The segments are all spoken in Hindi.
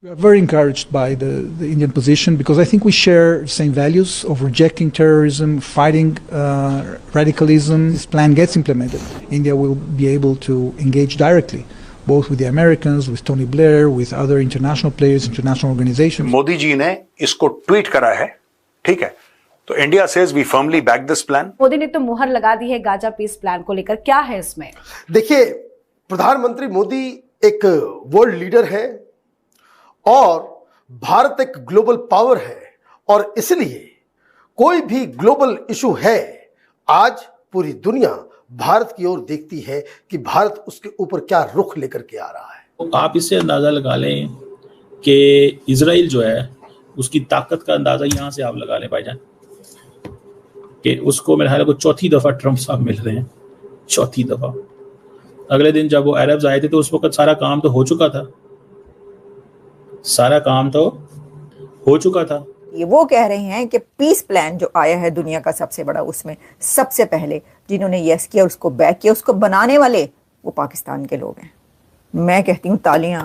We are very encouraged by the Indian position because I think we share the same values of rejecting terrorism, fighting radicalism. This plan gets implemented. India will be able to engage directly, both with the Americans, with Tony Blair, with other international players, international organizations. Modi ji ने इसको ट्वीट करा है, ठीक है, तो India says we firmly back this plan. Modi ने तो मुहर लगा दी है गाजा पीस प्लान को लेकर, क्या है इसमें? देखिए, प्रधानमंत्री मोदी एक वर्ल्ड लीडर है और भारत एक ग्लोबल पावर है, और इसलिए कोई भी ग्लोबल इशू है, आज पूरी दुनिया भारत की ओर देखती है कि भारत उसके ऊपर क्या रुख लेकर के आ रहा है। तो आप इससे अंदाजा लगा लें कि इजराइल जो है उसकी ताकत का अंदाजा यहां से आप लगा लें भाईजान, कि उसको मेरे ख्याल को चौथी दफा ट्रंप साहब मिल रहे हैं, चौथी दफा। अगले दिन जब वो अरब्स आए थे तो उस वक्त सारा काम तो हो चुका था, सारा काम तो हो चुका था। ये वो कह रहे हैं कि पीस प्लान जो आया है दुनिया का सबसे बड़ा, उसमें सबसे पहले जिन्होंने यस किया, उसको बैक किया, उसको बनाने वाले वो पाकिस्तान के लोग हैं। मैं कहती हूँ तालियां,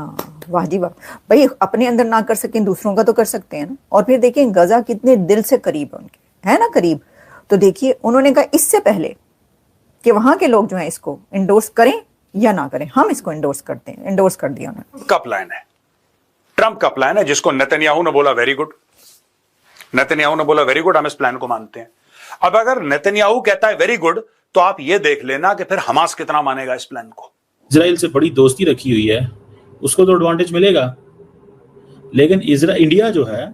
वाह जी वाह। भाई अपने अंदर ना कर सकें दूसरों का तो कर सकते हैं ना। और फिर देखिए गजा कितने दिल से करीब है उनके, है ना करीब। तो देखिए उन्होंने कहा इससे पहले कि वहां के लोग जो हैं इसको इंडोर्स करें या ना करें, हम इसको इंडोर्स करते हैं, इंडोर्स कर दिया उन्होंने। का प्लान है, ट्रंप का प्लान है, जिसको नेतन्याहू ने बोला वेरी गुड, नेतन्याहू ने बोला वेरी गुड, हम इस प्लान को मानते हैं। अब अगर नेतन्याहू कहता है वेरी गुड, तो आप ये देख लेना कि फिर हमास कितना मानेगा इस प्लान को। इजराइल से बड़ी दोस्ती रखी हुई है, उसको तो एडवांटेज मिलेगा, लेकिन इंडिया जो है,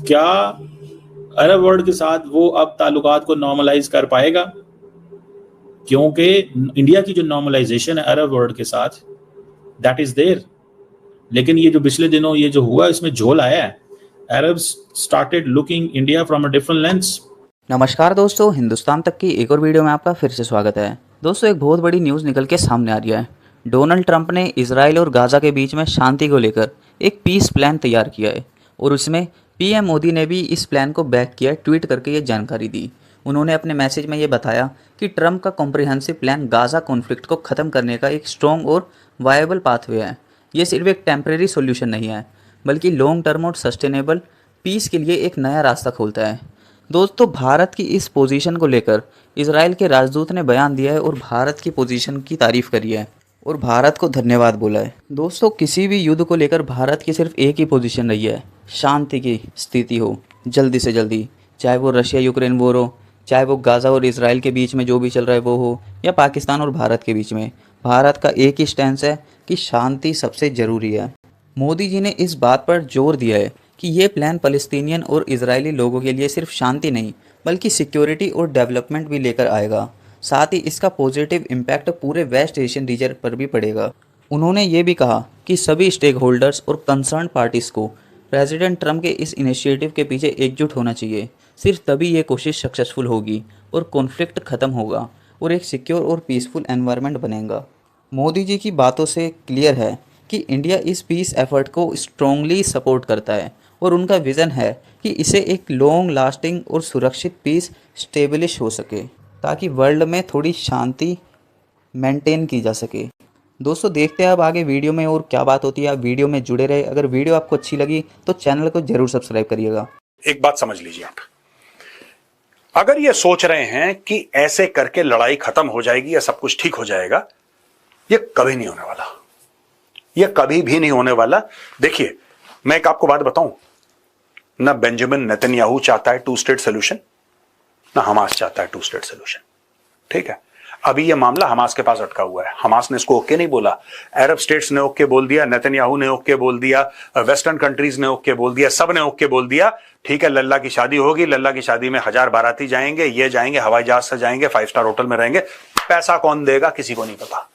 क्या अरब वर्ल्ड के साथ वो अब ताल्लुकात को नॉर्मलाइज कर पाएगा? क्योंकि इंडिया की जो नॉर्मलाइजेशन है अरब वर्ल्ड के साथ, दैट इज देयर। लेकिन ये जो पिछले दिनों ये जो हुआ, इसमें झोल आया है। Arabs started looking India from a different lens. नमस्कार दोस्तों, हिंदुस्तान तक की एक और वीडियो में आपका फिर से स्वागत है। दोस्तों, एक बहुत बड़ी न्यूज़ निकल के सामने आ रही है। डोनाल्ड ट्रंप ने इजराइल और गाज़ा के बीच में शांति को लेकर एक पीस प्लान तैयार किया है, और उसमें पीएम मोदी ने भी इस प्लान को बैक किया, ट्वीट करके ये जानकारी दी। उन्होंने अपने मैसेज में ये बताया कि ट्रंप का कॉम्प्रिहेंसिव प्लान गाज़ा कॉन्फ्लिक्ट को ख़त्म करने का एक स्ट्रॉन्ग और वायबल पाथवे है। ये सिर्फ एक टेम्परेरी सोल्यूशन नहीं है, बल्कि लॉन्ग टर्म और सस्टेनेबल पीस के लिए एक नया रास्ता खोलता है। दोस्तों, भारत की इस पोजीशन को लेकर इजराइल के राजदूत ने बयान दिया है और भारत की पोजीशन की तारीफ करी है और भारत को धन्यवाद बोला है। दोस्तों, किसी भी युद्ध को लेकर भारत की सिर्फ एक ही पोजीशन रही है, शांति की स्थिति हो जल्दी से जल्दी, चाहे वो रशिया यूक्रेन वॉर हो, चाहे वो गाज़ा और इजराइल के बीच में जो भी चल रहा है वो हो, या पाकिस्तान और भारत के बीच में। भारत का एक ही स्टैंस है कि शांति सबसे ज़रूरी है। मोदी जी ने इस बात पर जोर दिया है कि ये प्लान फ़लस्तीनियन और इजरायली लोगों के लिए सिर्फ शांति नहीं, बल्कि सिक्योरिटी और डेवलपमेंट भी लेकर आएगा। साथ ही इसका पॉजिटिव इम्पैक्ट पूरे वेस्ट एशियन रीजन पर भी पड़ेगा। उन्होंने ये भी कहा कि सभी स्टेक होल्डर्स और कंसर्न पार्टीज़ को प्रेसिडेंट ट्रंप के इस इनिशिएटिव के पीछे एकजुट होना चाहिए। सिर्फ तभी ये कोशिश सक्सेसफुल होगी और कॉन्फ्लिक्ट ख़त्म होगा और एक सिक्योर और पीसफुल एनवायरनमेंट बनेगा। मोदी जी की बातों से क्लियर है कि इंडिया इस पीस एफर्ट को स्ट्रॉन्गली सपोर्ट करता है, और उनका विज़न है कि इसे एक लॉन्ग लास्टिंग और सुरक्षित पीस स्टेब्लिश हो सके, ताकि वर्ल्ड में थोड़ी शांति मेंटेन की जा सके। दोस्तों, देखते हैं अब आगे वीडियो में और क्या बात होती है। आप वीडियो में जुड़े रहे। अगर वीडियो आपको अच्छी लगी तो चैनल को जरूर सब्सक्राइब करिएगा। एक बात समझ लीजिए, आप अगर ये सोच रहे हैं कि ऐसे करके लड़ाई खत्म हो जाएगी या सब कुछ ठीक हो जाएगा, ये कभी नहीं होने वाला, ये कभी भी नहीं होने वाला। देखिए, मैं एक आपको बात बताऊं, ना बेंजामिन नेतन्याहू चाहता है टू स्टेट सोल्यूशन, ना हमास चाहता है टू स्टेट सोल्यूशन, ठीक है। अभी ये मामला हमास के पास अटका हुआ है। हमास ने इसको ओके नहीं बोला, अरब स्टेट्स ने ओके बोल दिया, नेतन्याहू ने ओके बोल दिया, वेस्टर्न कंट्रीज ने ओके बोल दिया, सब ने ओके बोल दिया, ठीक है। लल्ला की शादी होगी, लल्ला की शादी में 1000 बाराती जाएंगे, ये जाएंगे, हवाई जहाज से जाएंगे, 5 स्टार होटल में रहेंगे। पैसा कौन देगा किसी को नहीं पता,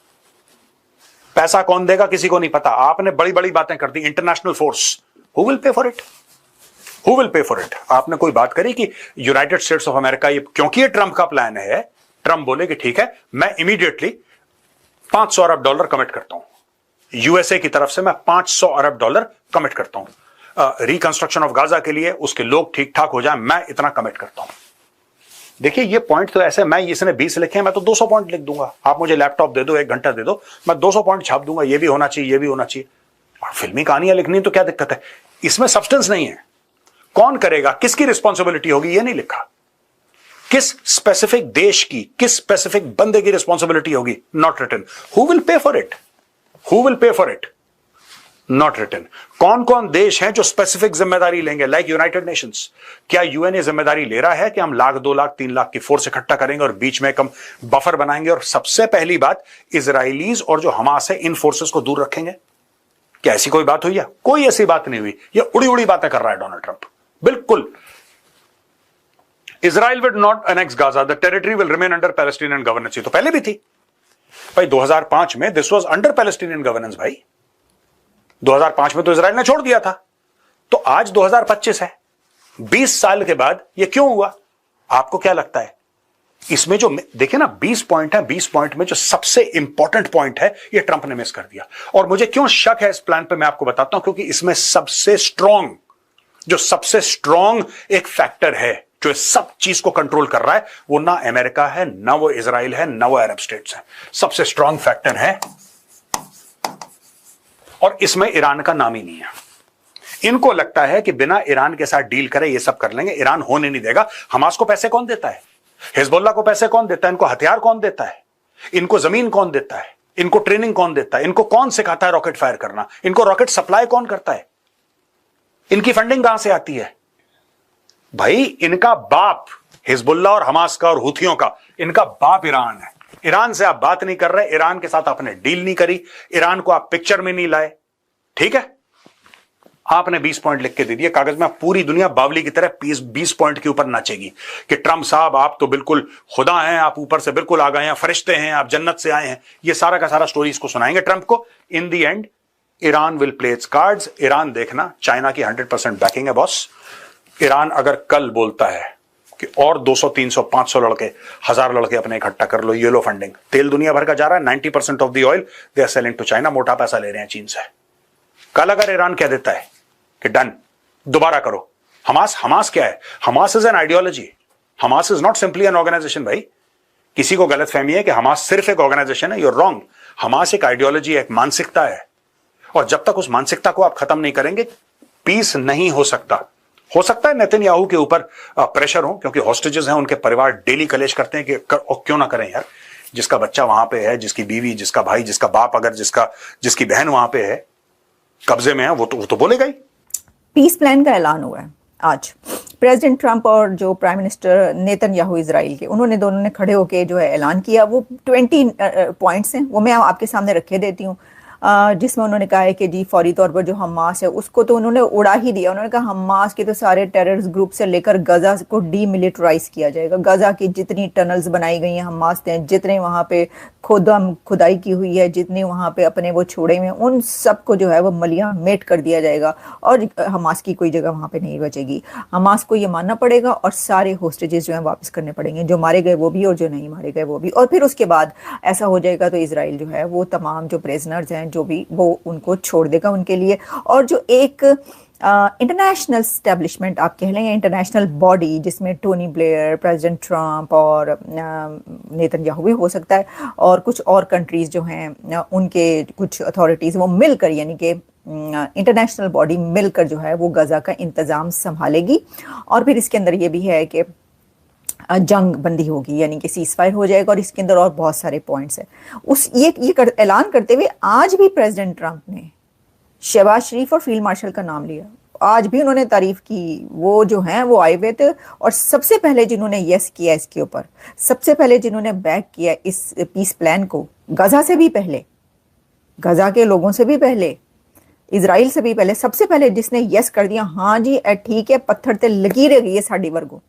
पैसा कौन देगा किसी को नहीं पता। आपने बड़ी बड़ी बातें कर दी, international force, who will pay for it, who will pay for it. आपने कोई बात करी कि यूनाइटेड स्टेट्स ऑफ अमेरिका, ये क्योंकि ये ट्रंप का प्लान है, ट्रंप बोले कि ठीक है, मैं इमीडिएटली $500 अरब कमिट करता हूं, यूएसए की तरफ से मैं $500 अरब कमिट करता हूं रिकंस्ट्रक्शन ऑफ गाजा के लिए, उसके लोग ठीक ठाक हो जाए, मैं इतना कमिट करता हूं। देखिए, ये पॉइंट तो ऐसे, मैं इसने 20 लिखे हैं, मैं तो 200 पॉइंट लिख दूंगा। आप मुझे लैपटॉप दे दो, 1 घंटा दे दो, मैं 200 पॉइंट छाप दूंगा, ये भी होना चाहिए, ये भी होना चाहिए। और फिल्मी कहानियां लिखनी तो क्या दिक्कत है, इसमें सब्सटेंस नहीं है। कौन करेगा, किसकी रिस्पॉन्सिबिलिटी होगी, यह नहीं लिखा। किस स्पेसिफिक देश की, किस स्पेसिफिक बंदे की रिस्पॉन्सिबिलिटी होगी, not written. Who will pay for it, who will pay for it, not written. कौन कौन देश हैं जो स्पेसिफिक जिम्मेदारी लेंगे, लाइक यूनाइटेड नेशंस। क्या यूएन ये जिम्मेदारी ले रहा है कि हम 1,00,000, 2,00,000, 3,00,000 की फोर्स इकट्ठा करेंगे और बीच में कम बफर बनाएंगे और सबसे पहली बात इजराइलीज और जो हमास है इन फोर्सेस को दूर रखेंगे? क्या ऐसी कोई बात हुई है? कोई ऐसी बात नहीं हुई। ये उड़ी उड़ी बातें कर रहा है डोनाल्ड ट्रंप, बिल्कुल। Israel will not annex Gaza. The territory will remain under Palestinian governance. ये तो पहले भी थी भाई। 2005 में this was under Palestinian governance भाई। 2005 में तो इजराइल ने छोड़ दिया था। तो आज 2025 है, 20 साल के बाद ये क्यों हुआ? आपको क्या लगता है? इसमें जो देखिए ना 20 पॉइंट है, 20 पॉइंट में जो सबसे इंपॉर्टेंट पॉइंट है ये ट्रंप ने मिस कर दिया। और मुझे क्यों शक है इस प्लान पे, मैं आपको बताता हूं। क्योंकि इसमें सबसे स्ट्रॉन्ग एक फैक्टर है जो इस सब चीज को कंट्रोल कर रहा है, वो ना अमेरिका है, ना वो इजराइल है, ना वो अरब स्टेट्स है। सबसे स्ट्रॉन्ग फैक्टर है, और इसमें ईरान का नाम ही नहीं है। इनको लगता है कि बिना ईरान के साथ डील करे ये सब कर लेंगे। ईरान होने नहीं देगा। हमास को पैसे कौन देता है? हिजबुल्लाह को पैसे कौन देता है? इनको हथियार कौन देता है? इनको जमीन कौन देता है? इनको ट्रेनिंग कौन देता है? इनको कौन सिखाता है रॉकेट फायर करना? इनको रॉकेट सप्लाई कौन करता है? इनकी फंडिंग कहां से आती है? भाई इनका बाप हिजबुल्लाह और हमास का और हुथियों का, इनका बाप ईरान है। ईरान से आप बात नहीं कर रहे, ईरान के साथ आपने डील नहीं करी, ईरान को आप पिक्चर में नहीं लाए, ठीक है। आपने 20 पॉइंट लिख के दे दिए कागज में। पूरी दुनिया बावली की तरह 20 पॉइंट के ऊपर नाचेगी कि ट्रंप साहब आप तो बिल्कुल खुदा हैं, आप ऊपर से बिल्कुल आ गए हैं, फरिश्ते हैं, आप जन्नत से आए हैं। ये सारा का सारा स्टोरी इसको सुनाएंगे ट्रंप को। In the end Iran will play its cards. Iran देखना, चाइना की 100% बैकिंग है बॉस। ईरान अगर कल बोलता है कि और 200, 300, 500 लड़के, 1000 लड़के अपने इकट्ठा कर लो, ये लो फंडिंग। तेल दुनिया भर का जा रहा है, 90% of the oil they are selling to China. मोटा पैसा ले रहे हैं चीन से। कल अगर ईरान कह देता है कि डन, दोबारा करो। हमास क्या है? Hamas is an ideology. Hamas is not simply an organisation भाई। किसी को गलत फहमी है कि हमास सिर्फ एक ऑर्गेनाइजेशन है, यूर रॉन्ग। हमास एक आइडियोलॉजी, एक मानसिकता है, और जब तक उस मानसिकता को आप खत्म नहीं करेंगे पीस नहीं हो सकता। हो सकता है नेतन्याहू के ऊपर प्रेशर हो, क्योंकि हॉस्टेजेस हैं, उनके परिवार डेली कलेश करते हैं कि क्यों ना करें यार। जिसका बच्चा वहां पे है, जिसकी बीवी, जिसका भाई, जिसका बाप, अगर जिसकी बहन वहां पे है, कब्जे में है, वो तो बोलेगा ही। पीस प्लान का ऐलान हुआ है आज। प्रेसिडेंट ट्रंप और जो प्राइम मिनिस्टर नेतन्याहू इजराइल के, उन्होंने दोनों ने खड़े होकर जो है ऐलान किया। वो 20 पॉइंट्स हैं, वो मैं आपके सामने रखे देती हूँ। जिसमें उन्होंने कहा है कि जी फौरी तौर पर जो हमास है उसको तो उन्होंने उड़ा ही दिया। उन्होंने कहा हमास के तो सारे टेररिस्ट ग्रुप से लेकर गजा को डीमिलिटराइज किया जाएगा। गजा की जितनी टनल्स बनाई गई हैं हमास ने, जितने वहाँ पे खुदाई की हुई है, जितने वहाँ पे अपने वो छोड़े हुए, उन सबको जो है वो मलिया मेट कर दिया जाएगा और हमास की कोई जगह वहाँ पे नहीं बचेगी। हमास को ये मानना पड़ेगा और सारे होस्टेजेस जो हैं वापस करने पड़ेंगे, जो मारे गए वो भी और जो नहीं मारे गए वो भी। और फिर उसके बाद ऐसा हो जाएगा तो इसराइल जो है वो तमाम जो प्रिजनर्स हैं जो भी, वो उनको छोड़ देगा उनके लिए। और जो एक इंटरनेशनल स्टैब्लिशमेंट आप कह लें, इंटरनेशनल बॉडी जिसमें टोनी ब्लेयर, प्रेसिडेंट ट्रंप और नेतन्याहू भी हो सकता है, और कुछ और कंट्रीज जो हैं उनके कुछ अथॉरिटीज़, वो मिलकर, यानी कि इंटरनेशनल बॉडी मिलकर जो है वो गजा का इंतज़ाम संभालेगी। और फिर इसके अंदर ये भी है कि जंग बंदी होगी, यानी कि सीज फायर हो जाएगा। और इसके अंदर और बहुत सारे पॉइंट्स हैं। ऐलान करते हुए आज भी प्रेसिडेंट ट्रंप ने शहबाज शरीफ और फील्ड मार्शल का नाम लिया। आज भी उन्होंने तारीफ की। वो जो हैं वो आए हुए थे और सबसे पहले जिन्होंने यस किया इसके ऊपर, सबसे पहले जिन्होंने बैक किया इस पीस प्लान को, गजा से भी पहले, गजा के लोगों से भी पहले, इजराइल से भी पहले, सबसे पहले जिसने यस कर दिया, हाँ जी ठीक है, पत्थर ते लकीर गई है साड़ी वर्गो,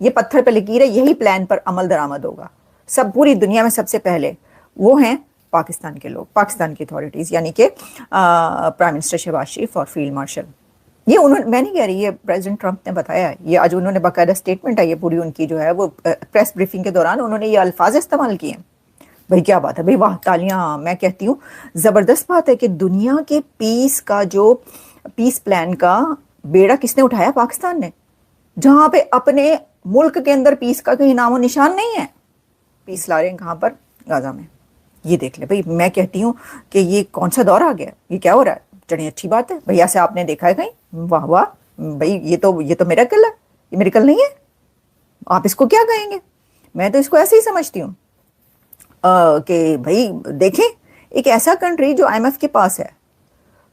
ये पत्थर पे लकीर है, यही प्लान पर अमल दरामद होगा। सब पूरी दुनिया में सबसे पहले वो हैं पाकिस्तान के लोग, पाकिस्तान की अथॉरिटीज़, यानी कि प्राइम मिनिस्टर शहबाज शरीफ और फील्ड मार्शल। ये उन्होंने, मैं नहीं कह रही, ये प्रेसिडेंट ट्रंप ने बताया है। ये आज उन्होंने बाकायदा स्टेटमेंट है ये पूरी उनकी जो है वो प्रेस ब्रीफिंग के दौरान उन्होंने ये अल्फाज इस्तेमाल किए हैं। भाई क्या बात है भाई, वाह, तालियां। मैं कहती हूँ ज़बरदस्त बात है कि दुनिया के पीस का जो पीस प्लान का बेड़ा किसने उठाया? पाकिस्तान ने, जहाँ पे अपने मुल्क के अंदर पीस का कहीं नामो निशान नहीं है। पीस ला रहे हैं कहाँ पर? गाजा में। ये देख ले भाई, मैं कहती हूँ कि ये कौन सा दौर आ गया, ये क्या हो रहा है? चलिए अच्छी बात है भैया से आपने देखा है कहीं, वाह वाह भाई, ये तो मिरेकल है, ये मिरेकल नहीं है, आप इसको क्या कहेंगे। मैं तो इसको ऐसे ही समझती हूँ कि भाई देखें, एक ऐसा कंट्री जो IMF के पास है,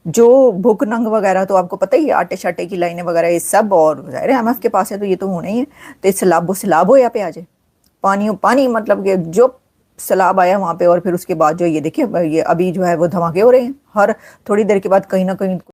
जो भूख नंग वगैरह तो आपको पता ही है, आटे शाटे की लाइनें वगैरह ये सब, और ज़ाहिर है IMF के पास है तो ये तो होना ही है। तो इस सैलाब हो या पे आ जाए, पानी मतलब कि जो सैलाब आया वहाँ पे, और फिर उसके बाद जो ये देखिए ये अभी जो है वो धमाके हो रहे हैं, हर थोड़ी देर के बाद कहीं ना कहीं